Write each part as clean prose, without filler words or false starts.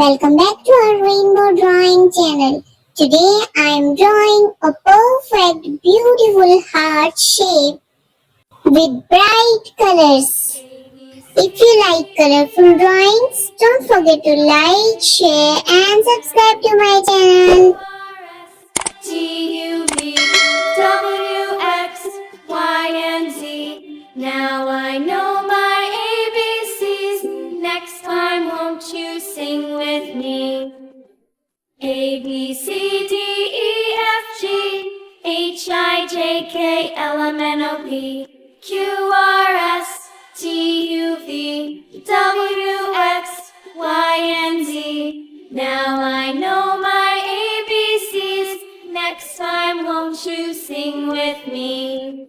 welcome back to our rainbow drawing channel. Today I am drawing a perfect beautiful heart shape with bright colors. If you like colorful drawings, don't forget to like, share and subscribe to my channel. T-U-V-W-X-Y-and-Z. Now I know my ABCs. Next time won't you sing with me? A, B, C, D, E, F, G, H, I, J, K, L, M, N, O, P, Q, R, S, T, U, V, W, X, Y, and Z. Now I know my ABCs. Next time won't you sing with me?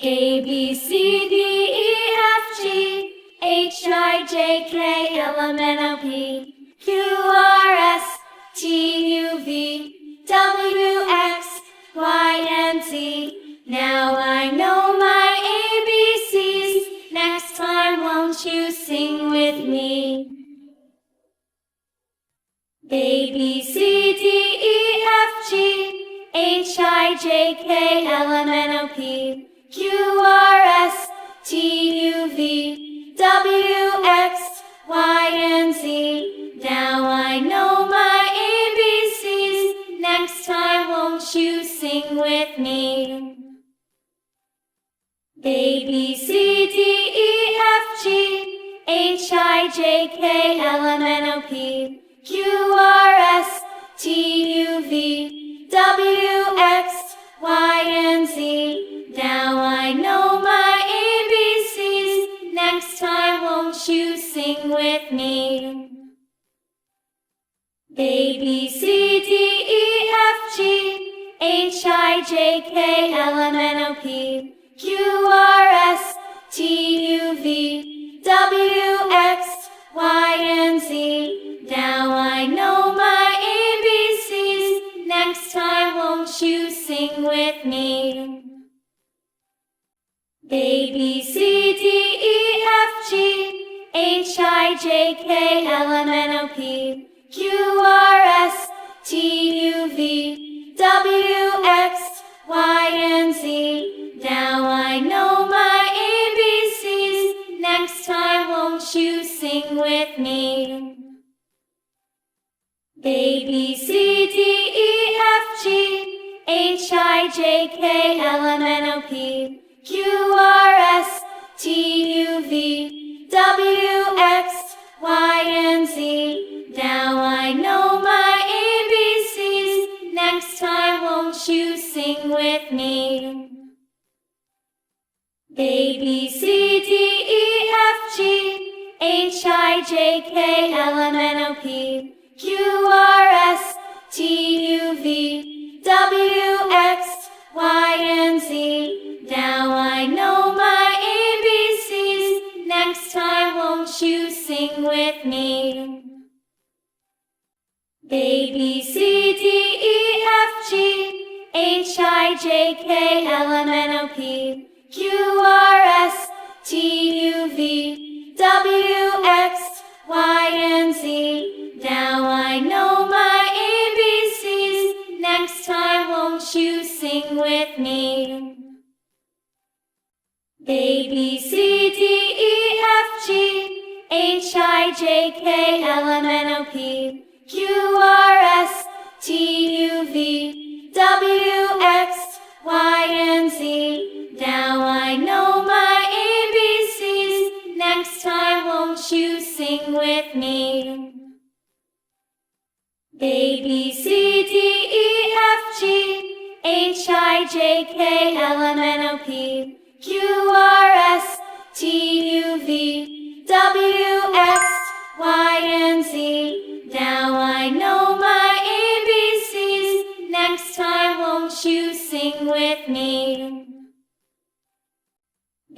A, B, C, D, E, F, G, H, I, J, K, L, M, N, O, P, Q, R, S, T, U, V, W, X, Y, and Z. Now I know my ABCs. Next time won't you sing with me? A, B, C, D, E, F, G, H, I, J, K, L, M, N, O, P, Q, R, S, T, U, V, W, X, Y, and Z. Now I know my ABCs. Next time won't you sing with me? A, B, C, D, E, F, G, H, I, J, K, L, M, N, O, P, Q, R, S, T, U, V, W, X, Y, and Z. Now I know my ABCs. Next time won't you sing with me? A, B, C, D, E, F, G, H, I, J, K, L, M, N, O, P, Q, R, S, T, U, V, W, X, Y, and Z. Now I know my ABCs. Next time won't you sing with me? A, B, C, D, E, F, G, H, I, J, K, L, M, N, O, P, Q, R, S, T, U, V, W, X, Y, and Z. Now I know my ABCs. Next time won't you sing with me? A, B, C, D, E, F, G, H, I, J, K, L, M, N, O, P, Q, R, S, T, U, V, W, X, Y, and Z. Now I know my ABCs. Next time won't you sing with me? A, B, C, D, E, F, G, H, I, J, K, L, M, N, O, P, Q, R, S, T, U, V, W, X, Y, and Z. Now I know my ABCs. Next time won't you sing with me? A, B, C, D, E, F, G, H, I, J, K, L, M, N, O, P, Q, R, S, T, U, V, W, X, Y, and Z. Now I know my ABCs. Next time won't you sing with me? A, B, C, D, E, F, G, H, I, J, K, L, M, N, O, P, Q, R, S, T, U, V, W, X, Y, and Z. Now I know my ABCs. Next time won't you sing with me? A, B, C, D, E, F, G, H, I, J, K, L, M, N, O, P, Q, R, S, T, U, V, W, X, Y, and Z. Now I know my ABCs. Next time won't you sing with me?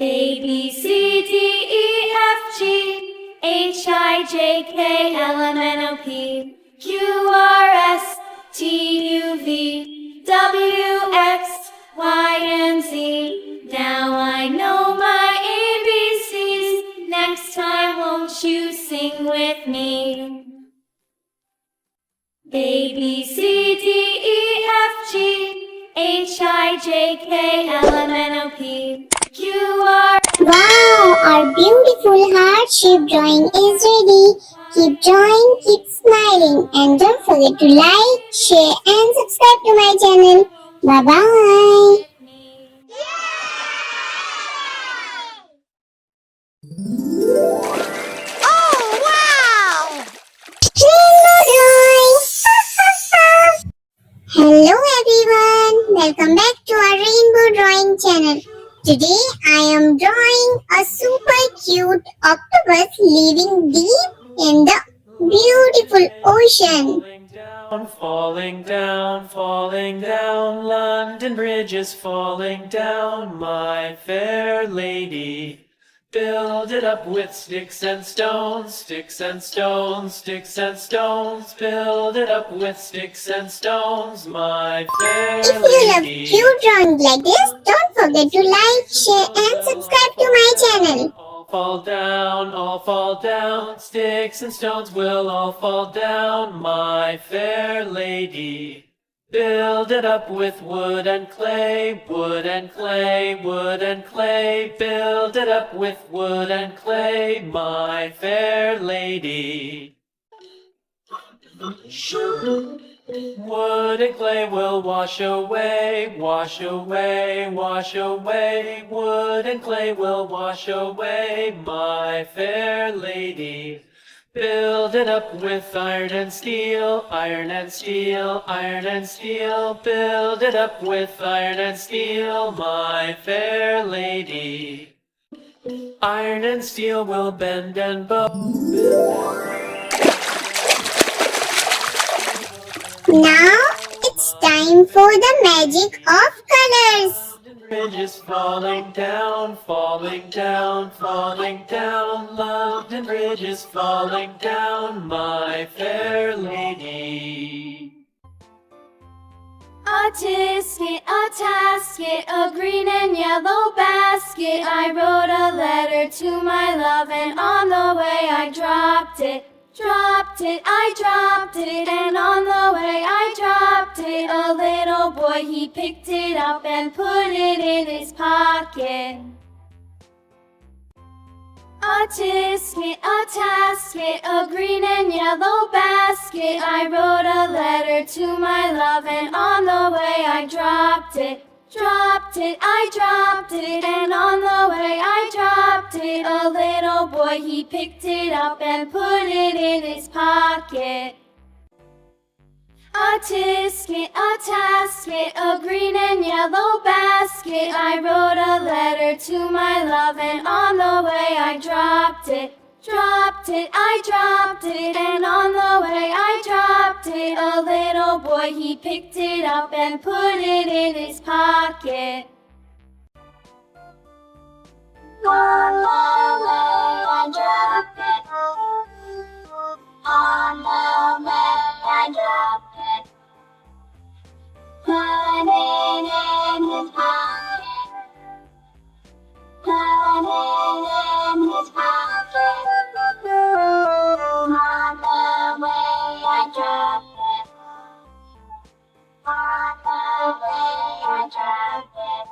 A, B, C, D, E, F, G, H, I, J, K, L, M, N, O, P, Q, R, S, T, U, V, W, X, Y, and Z. Now I know my ABCs. Next time won't you sing with with me. A, B, C, D, E, F, G, H, I, J, K, L, M, N, O, P, Q, R. Wow, our beautiful heart-shaped drawing is ready. Keep drawing, keep smiling, and don't forget to like, share, and subscribe to my channel. Bye-bye. Oh, wow! Rainbow drawing! Hello everyone, welcome back to our rainbow drawing channel. Today I am drawing a super cute octopus living deep in the beautiful ocean. Falling down, falling down, London Bridge is falling down, my fair lady. Build it up with sticks and stones, sticks and stones, sticks and stones. Build it up with sticks and stones, my fair If you love lady. cute drawings like this, don't forget to like, share and subscribe to my channel. All fall down, sticks and stones will all fall down, my fair lady. Build it up with wood and clay, wood and clay, wood and clay. Build it up with wood and clay, my fair lady. Wood and clay will wash away, wash away, wash away. Wood and clay will wash away, my fair lady. Build it up with iron and steel, iron and steel, iron and steel. Build it up with iron and steel, my fair lady. Iron and steel will bend and bow. Now it's time for the magic of colors. Bridge is falling down, falling down, falling down. London Bridge is falling down, my fair lady. A tisket, a tasket, a green and yellow basket. I wrote a letter to my love, and on the way I dropped it. I dropped it, and on the way I dropped it. A little boy, he picked it up and put it in his pocket. A tisket, a tasket, a green and yellow basket. I wrote a letter to my love, and on the way I dropped it. I dropped it, and on the way I dropped it. A little boy, he picked it up and put it in his pocket. A tisket, a tasket, a green and yellow basket. I wrote a letter to my love, and on the way I dropped it. I dropped it, and on the way I dropped it. A little boy, he picked it up and put it in his pocket. On the way I dropped it. On the way I dropped it. Put it in his pocket. Put it in his pocket. On the way I dropped it. On the way I dropped it.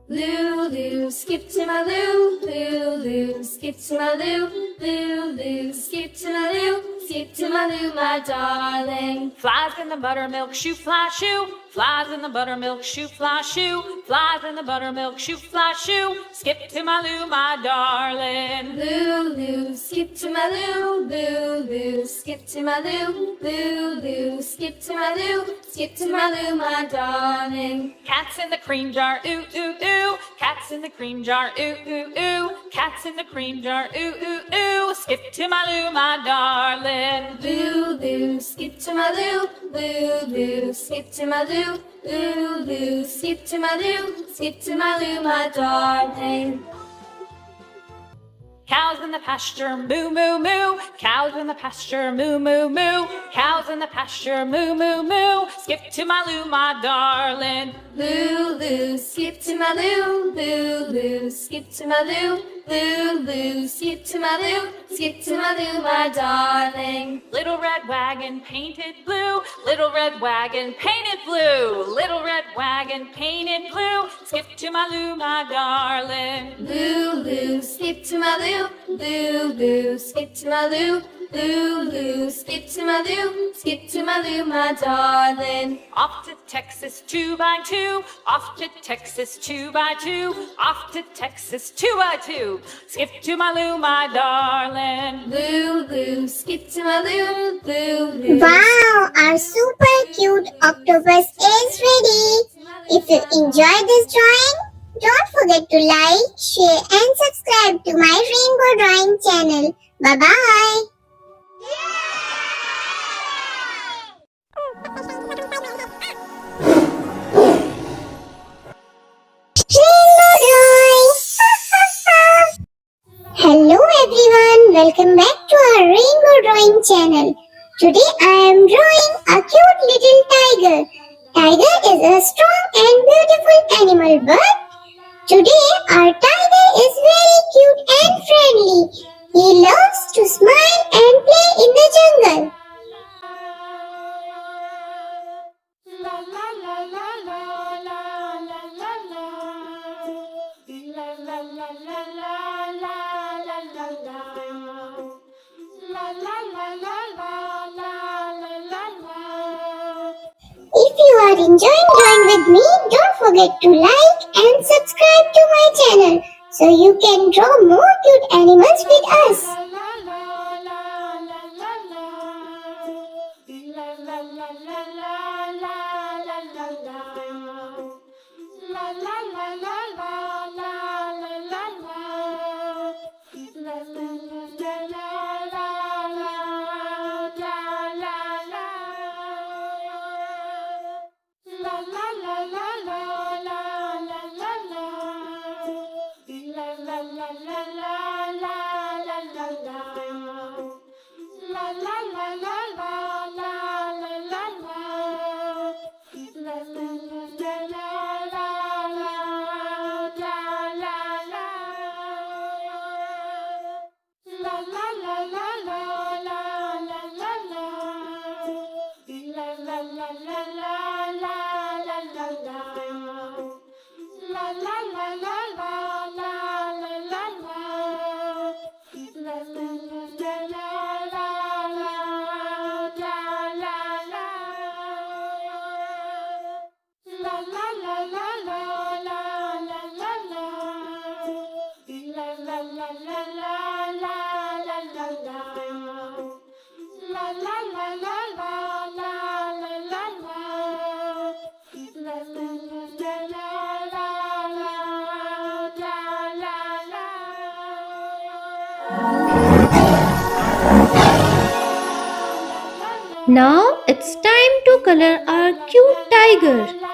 Lulu, skip to my Lou, Lulu, skip to my Lou, Lulu, skip to my Lou, skip to my Lou, my darling. Flies in the buttermilk shoe, fly shoe. Flies in the buttermilk shoe, fly shoe. Flies in the buttermilk shoe, fly shoe. Skip to my Lou, my darling. Lulu, skip to my Lou, Lulu, skip to my Lou, Lulu, skip to my Lou, skip to my Lou, my darling. Cats in the cream jar, ooh, ooh, ooh. Cats in the cream jar, ooh, ooh, ooh. Cats in the cream jar, ooh, ooh, ooh. Skip to my Lou, my darling. Lulu, skip to my Lou, Lulu, skip to my Lou, Lulu, skip to my Lou, skip to my Lou, my darling. Cows in the pasture, moo, moo, moo. Cows in the pasture, moo, moo, moo. Cows in the pasture, moo, moo, moo. Skip to my Lou, my darling. Lulu, Lou, skip to my Lou, Lou, Lou, skip to my Lou, Lou, Lou, skip to my Lou, skip to my Lou, my darling. Little red wagon painted blue, little red wagon painted blue, little red wagon painted blue, skip to my Lou, my darling. Lou, Lou, skip to my Lou, Lou, Lou, skip to my Lou, Lou, Lou, skip to my Lou, skip to my Lou, my darling. Off to Texas 2x2, off to Texas 2x2, off to Texas 2x2, skip to my Lou, my darling. Lou, Lou, skip to my Lou, Lou, Lou. Wow, our super cute octopus is ready. If you enjoyed this drawing, don't forget to like, share and subscribe to my Rainbow Drawing channel. Bye-bye. Rainbow Drawing! Hello everyone, welcome back to our Rainbow Drawing channel. Today I am drawing a cute little tiger. Tiger is a strong and beautiful animal, but today our tiger is very cute and friendly. He loves to smile and play in the jungle. If you are enjoying drawing with me, don't forget to like and subscribe to my channel so you can draw more cute animals with us. Now it's time to color our cute tiger.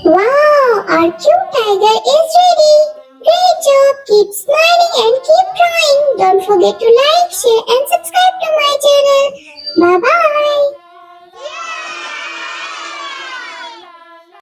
Wow, our cute tiger is ready. Great job. Keep smiling and keep drawing. Don't forget to like, share and subscribe to my channel. Bye bye.